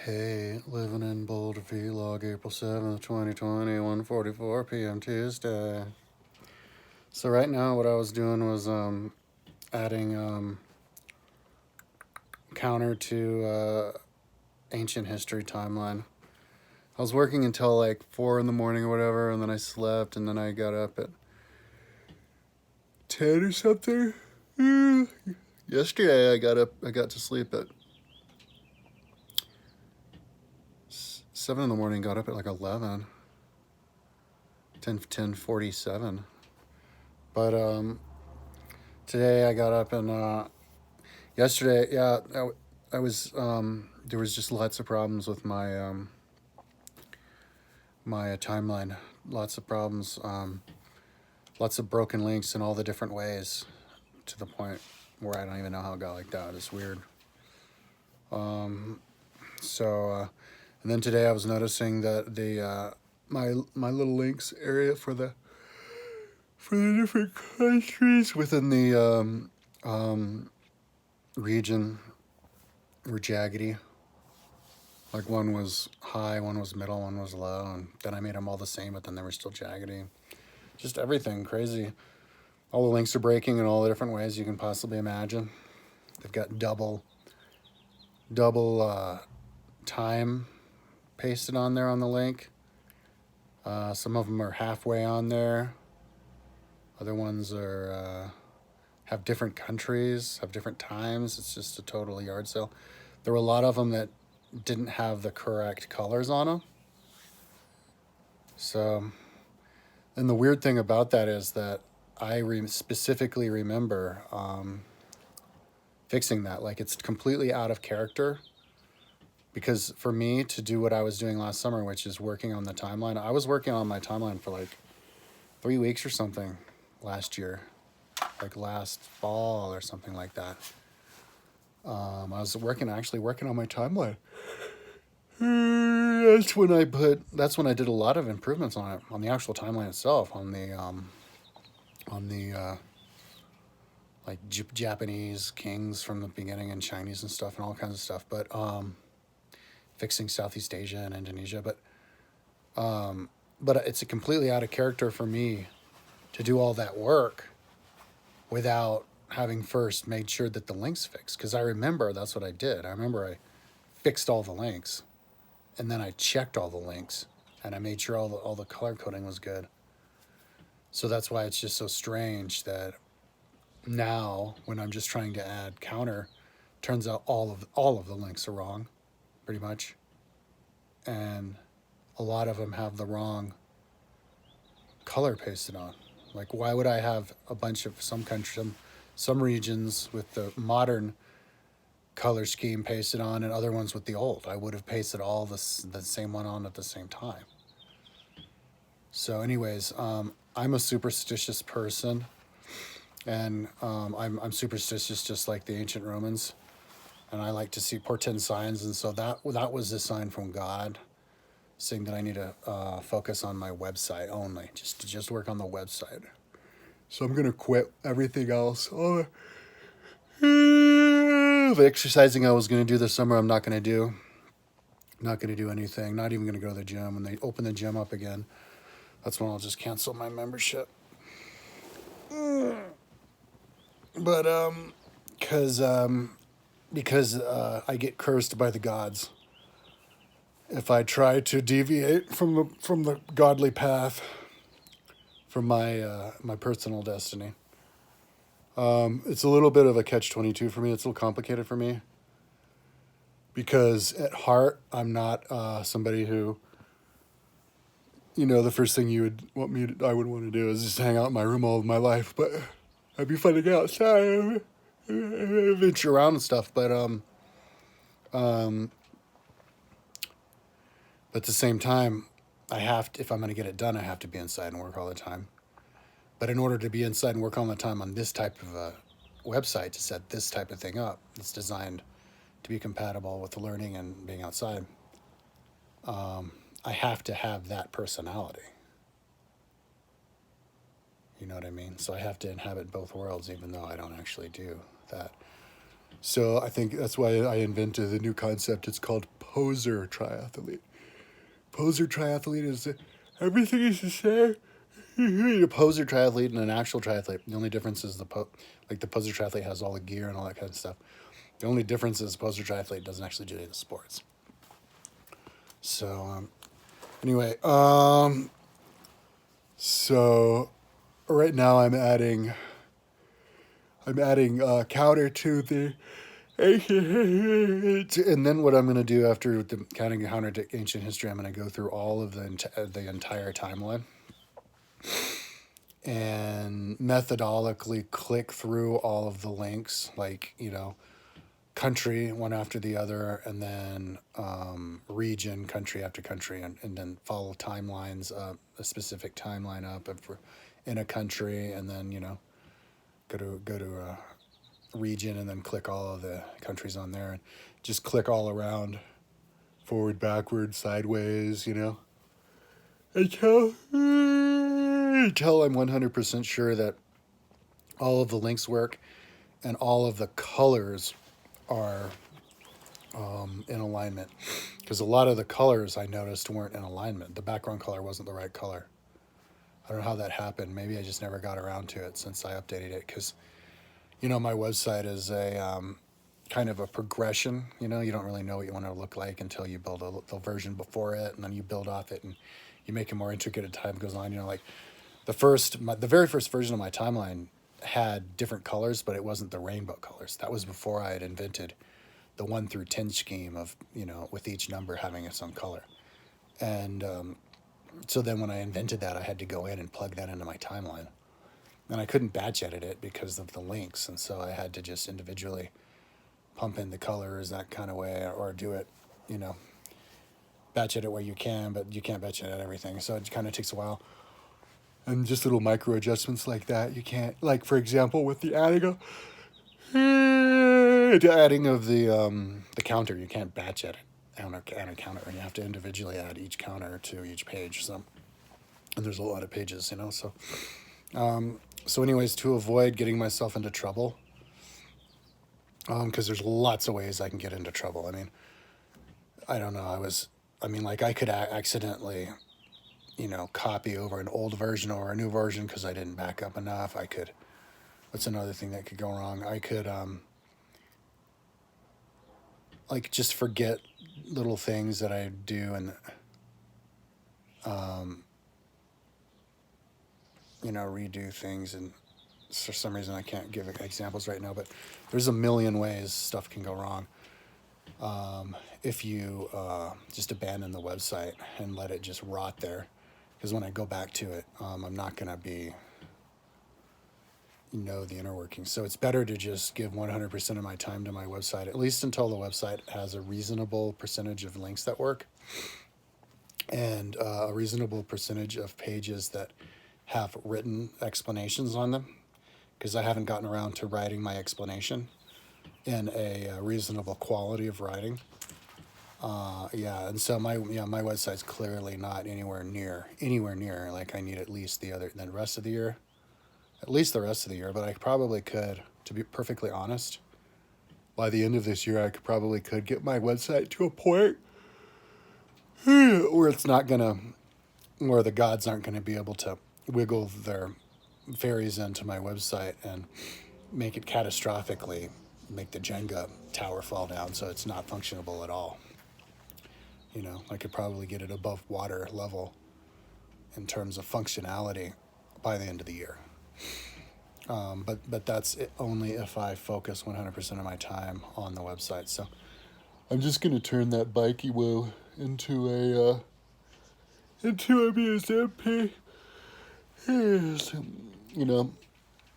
Hey, living in Boulder Vlog, April 7th, 2020, 1:44 p.m. Tuesday. So right now what I was doing was adding counter to ancient history timeline. I was working until like 4 in the morning or whatever, and then I slept, and then I got up at 10 or something. Yesterday I got to sleep at 7 in the morning, got up at like 11, 10:47. But today I got up and yesterday, yeah, I was there was just lots of problems with my timeline. Lots of problems, lots of broken links in all the different ways, to the point where I don't even know how it got like that. It's weird. Um, so and then today I was noticing that the my little links area for the different countries within the region were jaggedy. Like one was high, one was middle, one was low, and then I made them all the same, but then they were still jaggedy. Just everything crazy. All the links are breaking in all the different ways you can possibly imagine. They've got double time pasted on there on the link. Some of them are halfway on there. Other ones are have different countries, have different times. It's just a total yard sale. There were a lot of them that didn't have the correct colors on them. So, and the weird thing about that is that I specifically remember fixing that. Like, it's completely out of character, because for me to do what I was doing last summer, which is working on the timeline, I was working on my timeline for like 3 weeks or something last year, like last fall or something like that. I was actually working on my timeline. That's when I did a lot of improvements on it, on the actual timeline itself, on the like Japanese kings from the beginning, and Chinese and stuff, and all kinds of stuff. But fixing Southeast Asia and Indonesia. But it's completely out of character for me to do all that work without having first made sure that the links fixed. Because I remember that's what I did. I remember I fixed all the links, and then I checked all the links, and I made sure all the color coding was good. So that's why it's just so strange that now, when I'm just trying to add counter, turns out all of the links are wrong, pretty much, and a lot of them have the wrong color pasted on. Like, why would I have a bunch of some regions with the modern color scheme pasted on and other ones with the old? I would have pasted all the same one on at the same time. So, anyways, I'm a superstitious person, and I'm superstitious just like the ancient Romans, and I like to see portend signs, and so that was a sign from God, saying that I need to focus on my website only, just work on the website. So I'm gonna quit everything else. All the exercising I was gonna do this summer, I'm not gonna do. Not gonna do anything. Not even gonna go to the gym. When they open the gym up again, that's when I'll just cancel my membership. But because I get cursed by the gods if I try to deviate from the godly path, from my personal destiny. It's a little bit of a catch-22 for me. It's a little complicated for me, because at heart I'm not somebody who, the first thing I would want to do is just hang out in my room all of my life. But I'd be fun to get outside, venture around and stuff. But at the same time, if I'm going to get it done, I have to be inside and work all the time. But in order to be inside and work all the time on this type of a website, to set this type of thing up, it's designed to be compatible with the learning and being outside. I have to have that personality. You know what I mean? So I have to inhabit both worlds, even though I don't actually do that. So I think that's why I invented the new concept. It's called poser triathlete. Poser triathlete is everything is the same. A poser triathlete and an actual triathlete. The only difference is the poser triathlete has all the gear and all that kind of stuff. The only difference is the poser triathlete doesn't actually do any of the sports. So anyway, so right now I'm adding counter to the ancient, and then what I'm going to do after the counting counter to ancient history, I'm going to go through all of the entire timeline and methodically click through all of the links, like, you know, country one after the other, and then region, country after country, and then follow timelines up, a specific timeline up if we're in a country, and then, you know, go to a region and then click all of the countries on there and just click all around, forward, backward, sideways, you know, until I'm 100% sure that all of the links work and all of the colors are in alignment. Because a lot of the colors I noticed weren't in alignment. The background color wasn't the right color. I don't know how that happened. Maybe I just never got around to it since I updated it. Because, you know, my website is a kind of a progression. You know, you don't really know what you want to look like until you build the version before it, and then you build off it, and you make it more intricate as time goes on. You know, like the very first version of my timeline had different colors, but it wasn't the rainbow colors. That was before I had invented the 1 through 10 scheme of, you know, with each number having its own color. And so then when I invented that, I had to go in and plug that into my timeline. And I couldn't batch edit it because of the links, and so I had to just individually pump in the colors that kind of way, or do it, you know, batch edit where you can, but you can't batch edit everything. So it kind of takes a while. And just little micro adjustments like that, you can't, like, for example, with the adding of the counter, you can't batch edit on a counter, and you have to individually add each counter to each page. So, and there's a lot of pages, you know. So, so anyways, to avoid getting myself into trouble, because there's lots of ways I can get into trouble. I mean, I don't know. Like I could accidentally, you know, copy over an old version or a new version because I didn't back up enough. What's another thing that could go wrong? I could, like, just forget little things that I do, and, you know, redo things. And for some reason, I can't give examples right now, but there's a million ways stuff can go wrong. If you just abandon the website and let it just rot there, because when I go back to it, I'm not going to know the inner workings. So it's better to just give 100% of my time to my website, at least until the website has a reasonable percentage of links that work, and a reasonable percentage of pages that have written explanations on them, because I haven't gotten around to writing my explanation in a reasonable quality of writing. And so my website's clearly not anywhere near. Like, I need at least the rest of the year, but I probably could, to be perfectly honest, by the end of this year, I probably could get my website to a point where where the gods aren't gonna be able to wiggle their fairies into my website and make it catastrophically, make the Jenga tower fall down so it's not functionable at all. You know, I could probably get it above water level in terms of functionality by the end of the year. But that's it, only if I focus 100% of my time on the website. So I'm just going to turn that bikey woo into a museum piece. You know,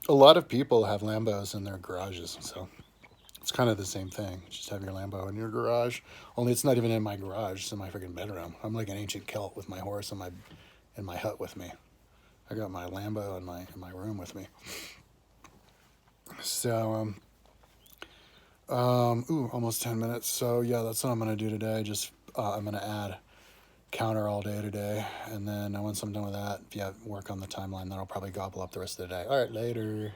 a lot of people have Lambos in their garages, so it's kind of the same thing. Just have your Lambo in your garage. Only it's not even in my garage. It's in my freaking bedroom. I'm like an ancient Celt with my horse in my hut with me. I got my Lambo in my room with me. So, almost 10 minutes. So yeah, that's what I'm gonna do today. Just I'm gonna add counter all day today, and then once I'm done with that, work on the timeline. Then I'll probably gobble up the rest of the day. All right, later.